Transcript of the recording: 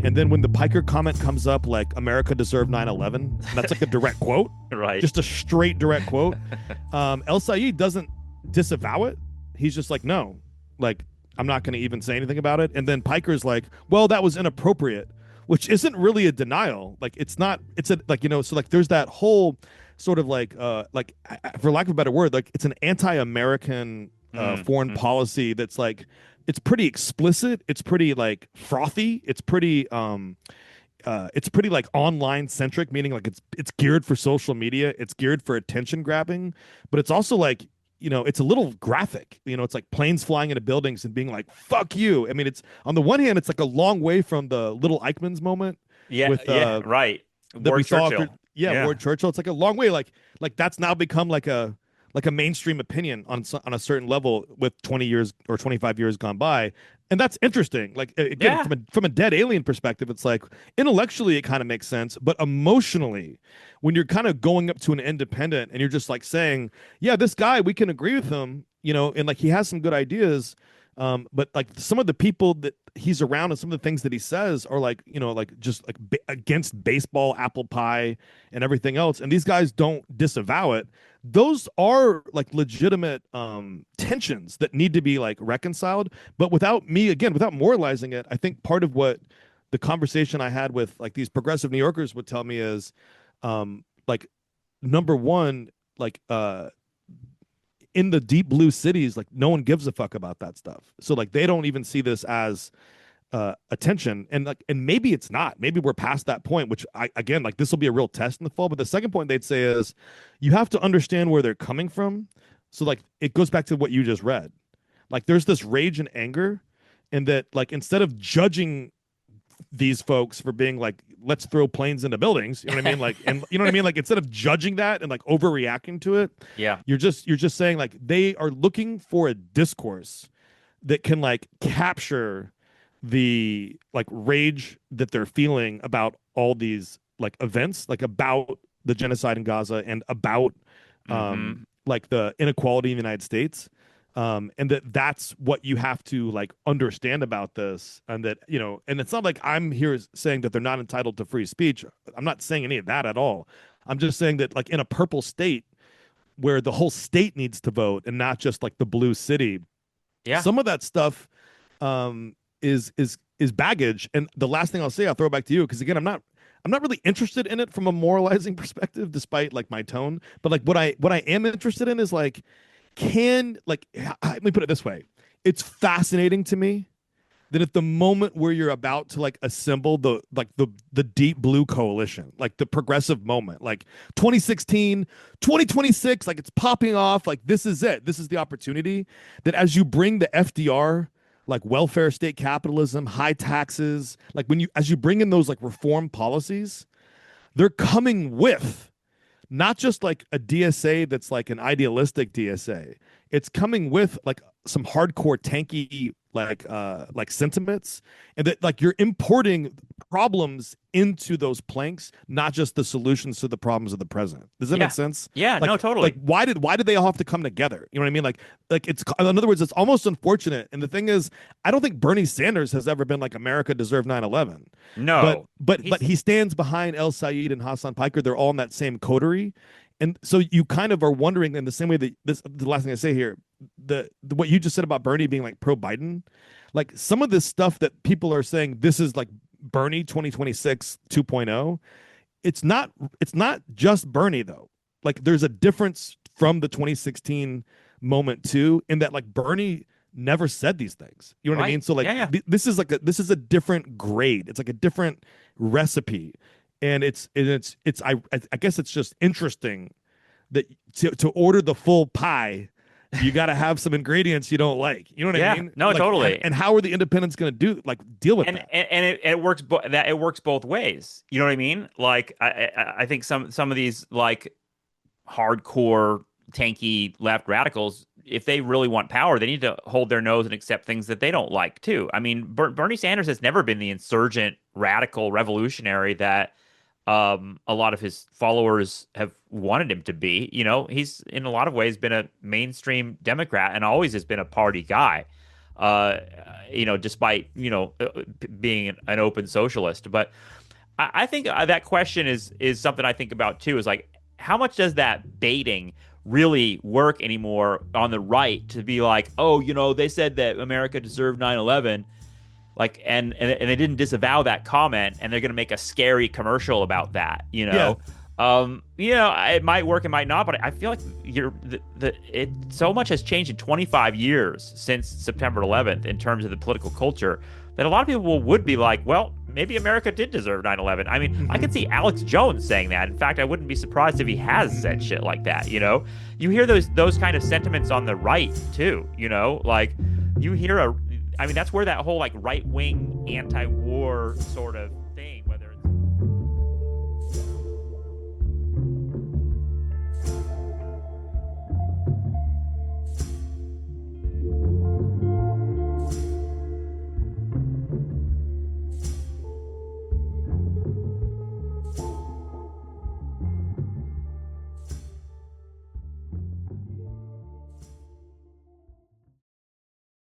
And then when the Piker comment comes up, like America deserved 9/11, and that's like a direct quote, Right. just a straight direct quote. El Sayed doesn't disavow it. He's just like, no, like I'm not going to even say anything about it. And then Piker's like, well, that was inappropriate, which isn't really a denial. Like it's not. It's a like so like there's that whole sort of like for lack of a better word, like it's an anti-American foreign policy that's like it's pretty explicit. It's pretty like frothy. It's pretty like online centric, meaning like it's geared for social media. It's geared for attention grabbing, but it's also like it's a little graphic. It's like planes flying into buildings and being like "fuck you." I mean, it's on the one hand, it's like a long way from the little Eichmann's moment Yeah, with yeah, right. that we Ward saw. Churchill. Yeah, Yeah. Ward Churchill. It's like a long way. Like that's now become like a mainstream opinion on a certain level with 20 years or 25 years gone by. And that's interesting. Like again, Yeah. from a dead alien perspective, it's like intellectually it kind of makes sense, but emotionally, when you're kind of going up to an independent and you're just like saying, "Yeah, this guy, we can agree with him," and like he has some good ideas, but like some of the people that he's around and some of the things that he says are like like just like against baseball, apple pie, and everything else, and these guys don't disavow it. Those are like legitimate tensions that need to be like reconciled, but without moralizing it. I think part of what the conversation I had with like these progressive New Yorkers would tell me is like number one, like in the deep blue cities, like no one gives a fuck about that stuff, so like they don't even see this as attention. And maybe it's not, maybe we're past that point, which I again, like this will be a real test in the fall. But the second point they'd say is you have to understand where they're coming from. So like it goes back to what you just read. Like there's this rage and anger, and that like instead of judging these folks for being like let's throw planes into buildings, you know what I mean, like, and you know what I mean, like instead of judging that and like overreacting to it, Yeah. you're just saying like they are looking for a discourse that can like capture the like rage that they're feeling about all these like events, like about the genocide in Gaza and about Hmm. like the inequality in the United States. And that's what you have to like understand about this, and that and it's not like I'm here saying that they're not entitled to free speech. I'm not saying any of that at all. I'm just saying that like in a purple state where the whole state needs to vote and not just like the blue city, Yeah. some of that stuff is baggage. And the last thing I'll say, I'll throw it back to you, because again, I'm not really interested in it from a moralizing perspective, despite like my tone. But like what I am interested in is like, can like let me put it this way: it's fascinating to me that at the moment where you're about to like assemble the deep blue coalition, like the progressive moment, like 2016, 2026, like it's popping off, like this is it, this is the opportunity, that as you bring the FDR, like welfare state capitalism, high taxes, like as you bring in those like reform policies, they're coming with not just like a DSA that's like an idealistic DSA. It's coming with like some hardcore tanky like sentiments, and that like you're importing problems into those planks, not just the solutions to the problems of the present. Does that make Yeah. sense? Yeah. No, Like totally. why did they all have to come together? You know what I mean? Like it's, in other words, it's almost unfortunate. And the thing is, I don't think Bernie Sanders has ever been like America deserved 9/11, but No. but He's he stands behind El Sayed and Hassan Piker. They're all in that same coterie. And so you kind of are wondering, in the same way that the last thing I say here, the what you just said about Bernie being like pro Biden, like some of this stuff that people are saying this is like Bernie 2026 2.0. It's not just Bernie though. Like there's a difference from the 2016 moment too, in that like Bernie never said these things. You know what I mean? right. So like Yeah. Yeah. this is a different grade. It's like a different recipe. And I guess it's just interesting that to order the full pie, you got to have some ingredients you don't like. You know what I Yeah. mean? No, Like, totally. and how are the independents going to deal with that? And it works that it works both ways. You know what I mean? Like I think some of these like hardcore tanky left radicals, if they really want power, they need to hold their nose and accept things that they don't like too. I mean, Bernie Sanders has never been the insurgent, radical, revolutionary that a lot of his followers have wanted him to be. He's in a lot of ways been a mainstream Democrat and always has been a party guy. despite being an open socialist. But I think that question is something I think about too. Is like, how much does that baiting really work anymore on the right to be like, oh, they said that America deserved 9/11, like, and they didn't disavow that comment, and they're going to make a scary commercial about that, Yeah. it might work, it might not, but I feel like it so much has changed in 25 years since September 11th in terms of the political culture that a lot of people would be like, well, maybe America did deserve 9/11. I mean, I could see Alex Jones saying that. In fact, I wouldn't be surprised if he has said shit like that, You hear those kind of sentiments on the right too, like you hear I mean, that's where that whole like right-wing anti-war sort of